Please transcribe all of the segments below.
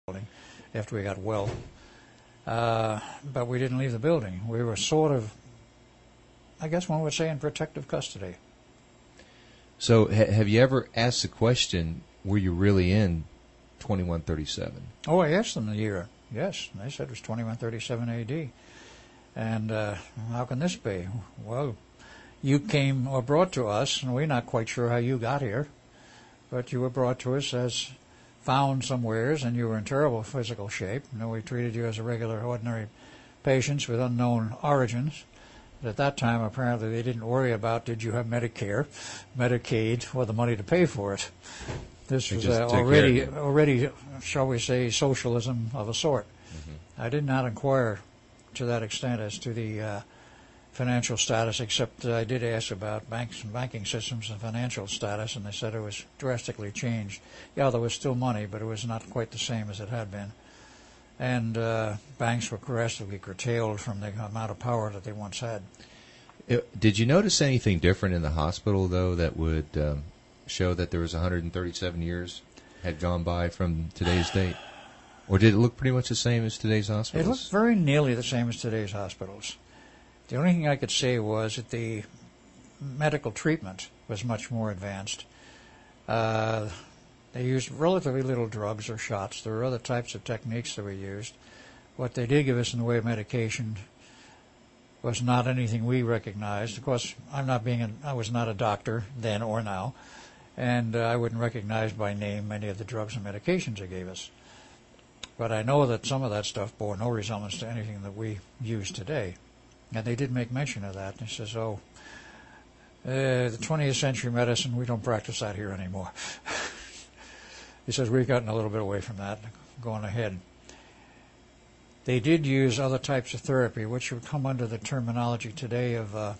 building after we got well. But we didn't leave the building. We were sort of, I guess one would say, in protective custody. So have you ever asked the question, were you really in 2137? Oh, I asked them the year. Yes, they said it was 2137 A.D. And how can this be? Well, you came or brought to us, and we're not quite sure how you got here, but you were brought to us as found somewheres, and you were in terrible physical shape. We treated you as a regular, ordinary patients with unknown origins. But at that time, apparently, they didn't worry about did you have Medicare, Medicaid, or the money to pay for it. This was already, shall we say, socialism of a sort. Mm-hmm. I did not inquire to that extent as to the financial status, except I did ask about banks and banking systems and financial status, and they said it was drastically changed. Yeah, there was still money, but it was not quite the same as it had been. And banks were drastically curtailed from the amount of power that they once had. Did you notice anything different in the hospital, though, that would show that there was 137 years had gone by from today's date? Or did it look pretty much the same as today's hospitals? It looked very nearly the same as today's hospitals. The only thing I could say was that the medical treatment was much more advanced. They used relatively little drugs or shots. There were other types of techniques that were used. What they did give us in the way of medication was not anything we recognized. Of course, I was not a doctor then or now, and I wouldn't recognize by name many of the drugs and medications they gave us. But I know that some of that stuff bore no resemblance to anything that we use today. And they did make mention of that. He says, the 20th century medicine, we don't practice that here anymore. He says, we've gotten a little bit away from that, going ahead. They did use other types of therapy, which would come under the terminology today of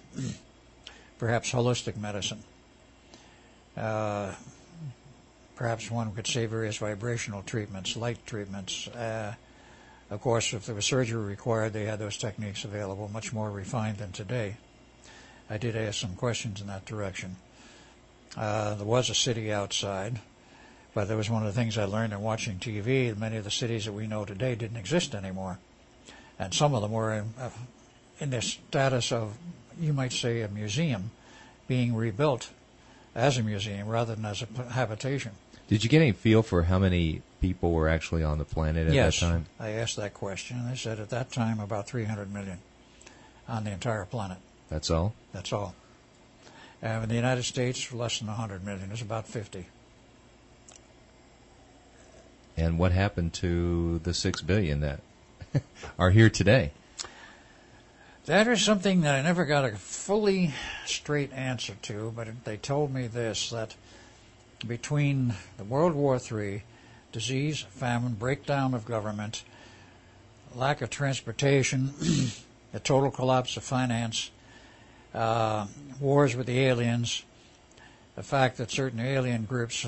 perhaps holistic medicine. Perhaps one could say various vibrational treatments, light treatments. Of course, if there was surgery required, they had those techniques available, much more refined than today. I did ask some questions in that direction. There was a city outside, but that was one of the things I learned in watching TV. Many of the cities that we know today didn't exist anymore. And some of them were in the status of, you might say, a museum being rebuilt as a museum rather than as a habitation. Did you get any feel for how many people were actually on the planet at that time? Yes, I asked that question. They said at that time about 300 million on the entire planet. That's all? That's all. In the United States, less than 100 million. It's about 50. And what happened to the 6 billion that are here today? That is something that I never got a fully straight answer to, but they told me this, that between the World War III, disease, famine, breakdown of government, lack of transportation, the total collapse of finance, wars with the aliens, the fact that certain alien groups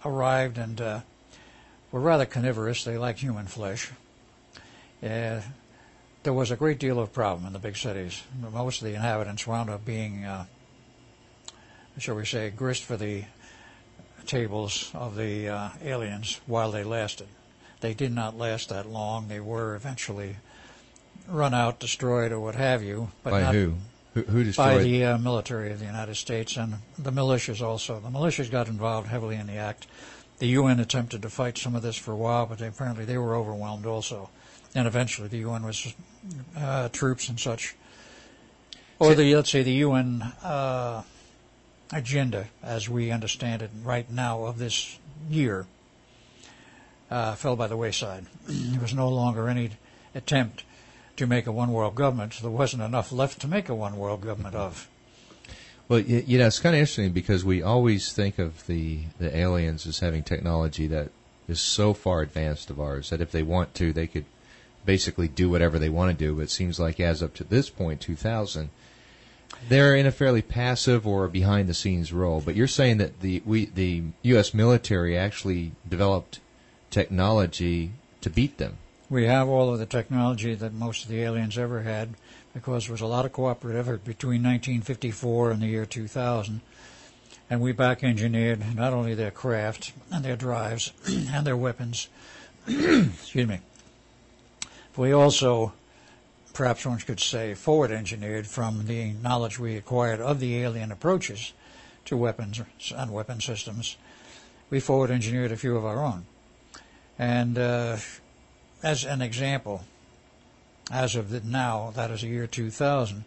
arrived and were rather carnivorous. They liked human flesh. There was a great deal of problem in the big cities. Most of the inhabitants wound up being, shall we say, grist for the tables of the aliens while they lasted. They did not last that long. They were eventually run out, destroyed, or what have you. But by not who? Who destroyed? By the military of the United States and the militias also. The militias got involved heavily in the act. The UN attempted to fight some of this for a while, but apparently they were overwhelmed also. And eventually the UN was troops and such. Or let's say the UN agenda, as we understand it right now of this year, fell by the wayside. There was no longer any attempt to make a one-world government. There wasn't enough left to make a one-world government of. Well, it's kind of interesting because we always think of the aliens as having technology that is so far advanced of ours that if they want to, they could basically do whatever they want to do. But it seems like as up to this point, 2000, they're in a fairly passive or behind-the-scenes role. But you're saying that the U.S. military actually developed technology to beat them. We have all of the technology that most of the aliens ever had, because there was a lot of cooperative effort between 1954 and the year 2000. And we back-engineered not only their craft and their drives and their weapons, excuse me, we also, perhaps one could say, forward engineered from the knowledge we acquired of the alien approaches to weapons and weapon systems, we forward engineered a few of our own. And as an example, as of now, that is the year 2000,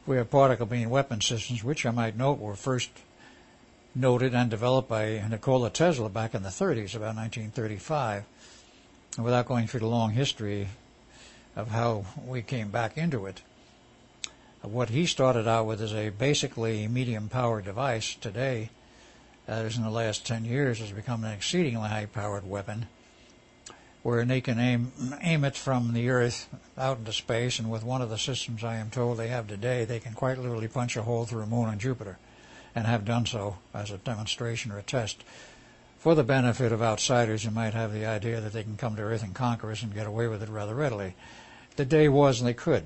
we have particle beam weapon systems, which I might note were first noted and developed by Nikola Tesla back in the 30s, about 1935. And without going through the long history of how we came back into it, what he started out with is a basically medium-powered device. Today, that is in the last 10 years, has become an exceedingly high-powered weapon, where they can aim it from the Earth out into space, and with one of the systems I am told they have today, they can quite literally punch a hole through a moon on Jupiter, and have done so as a demonstration or a test. For the benefit of outsiders who might have the idea that they can come to Earth and conquer us and get away with it rather readily. The day was they could,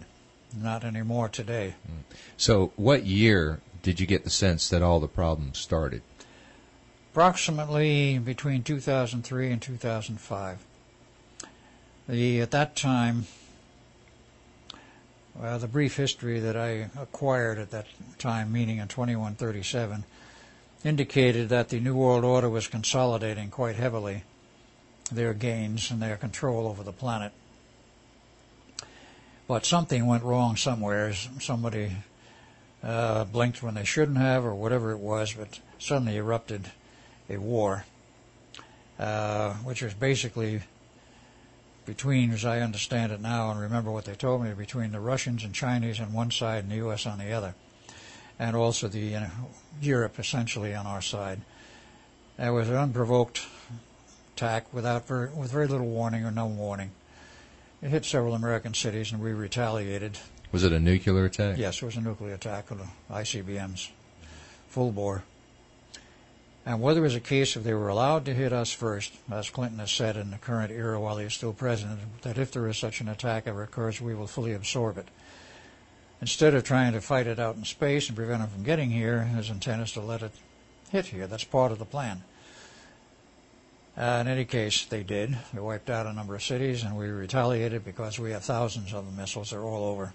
not anymore today. So what year did you get the sense that all the problems started? Approximately between 2003 and 2005. At that time, well, the brief history that I acquired at that time, meaning in 2137, indicated that the New World Order was consolidating quite heavily their gains and their control over the planet. But something went wrong somewhere. Somebody blinked when they shouldn't have, or whatever it was, but suddenly erupted a war, which was basically between, as I understand it now and remember what they told me, between the Russians and Chinese on one side and the U.S. on the other, and also the Europe essentially on our side. It was an unprovoked attack with very little warning or no warning. It hit several American cities, and we retaliated. Was it a nuclear attack? Yes, it was a nuclear attack with the ICBMs, full bore. And whether it was a case of they were allowed to hit us first, as Clinton has said in the current era while he is still president, that if there is such an attack ever occurs, we will fully absorb it. Instead of trying to fight it out in space and prevent it from getting here, his intent is to let it hit here. That's part of the plan. In any case, they did. They wiped out a number of cities, and we retaliated because we have thousands of the missiles. They're all over.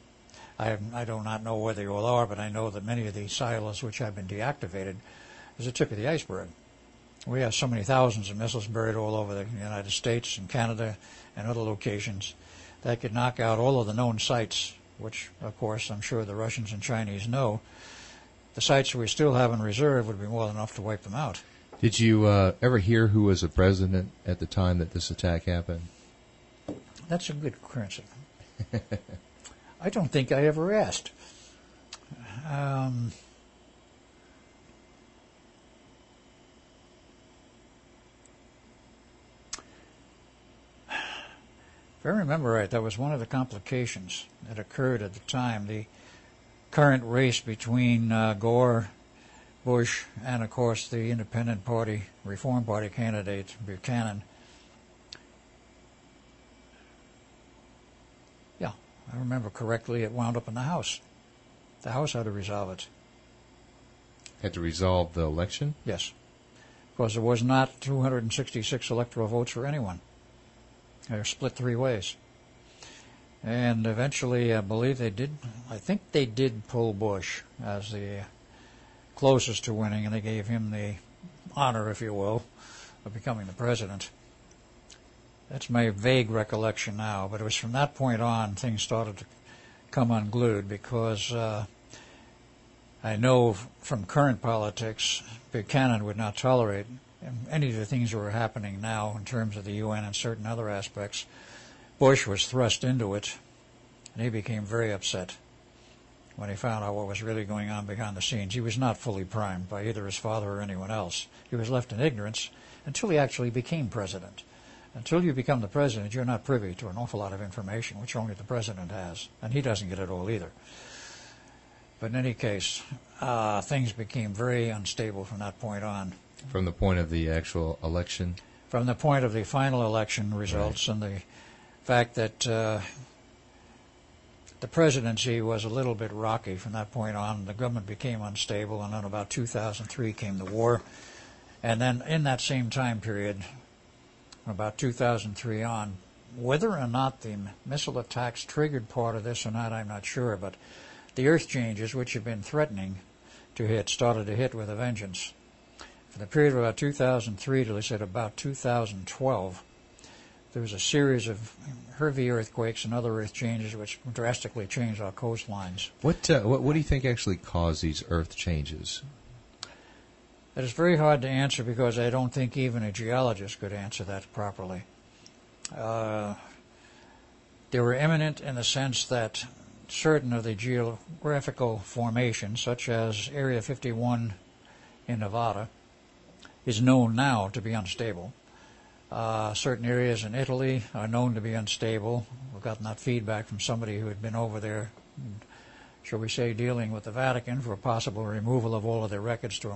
I do not know where they all are, but I know that many of these silos which have been deactivated is the tip of the iceberg. We have so many thousands of missiles buried all over the United States and Canada and other locations that could knock out all of the known sites, which, of course, I'm sure the Russians and Chinese know. The sites we still have in reserve would be more than enough to wipe them out. Did you ever hear who was the president at the time that this attack happened? That's a good question. I don't think I ever asked. If I remember right, that was one of the complications that occurred at the time. The current race between Gore, Bush, and of course the Independent Party, Reform Party candidate, Buchanan. Yeah, I remember correctly, it wound up in the House. The House had to resolve it. Had to resolve the election? Yes, because there was not 266 electoral votes for anyone. They were split three ways. And eventually, I believe they did, I think they did pull Bush as the closest to winning, and they gave him the honor, if you will, of becoming the president. That's my vague recollection now, but it was from that point on things started to come unglued, because I know from current politics, Buchanan would not tolerate any of the things that were happening now in terms of the UN and certain other aspects. Bush was thrust into it, and he became very upset when he found out what was really going on behind the scenes. He was not fully primed by either his father or anyone else. He was left in ignorance until he actually became president. Until you become the president, you're not privy to an awful lot of information, which only the president has, and he doesn't get it all either. But in any case, things became very unstable from that point on. From the point of the actual election? From the point of the final election results, right, and the fact that the presidency was a little bit rocky from that point on. The government became unstable, and then about 2003 came the war. And then in that same time period, from about 2003 on. Whether or not the missile attacks triggered part of this or not, I'm not sure, but the Earth changes, which have been threatening to hit, started to hit with a vengeance. For the period of about 2003 to, let's say, about 2012, there was a series of heavy earthquakes and other earth changes which drastically changed our coastlines. What do you think actually caused these earth changes? It is very hard to answer because I don't think even a geologist could answer that properly. They were imminent in the sense that certain of the geographical formations, such as Area 51 in Nevada, is known now to be unstable. Certain areas in Italy are known to be unstable. We've gotten that feedback from somebody who had been over there, shall we say, dealing with the Vatican for a possible removal of all of their records to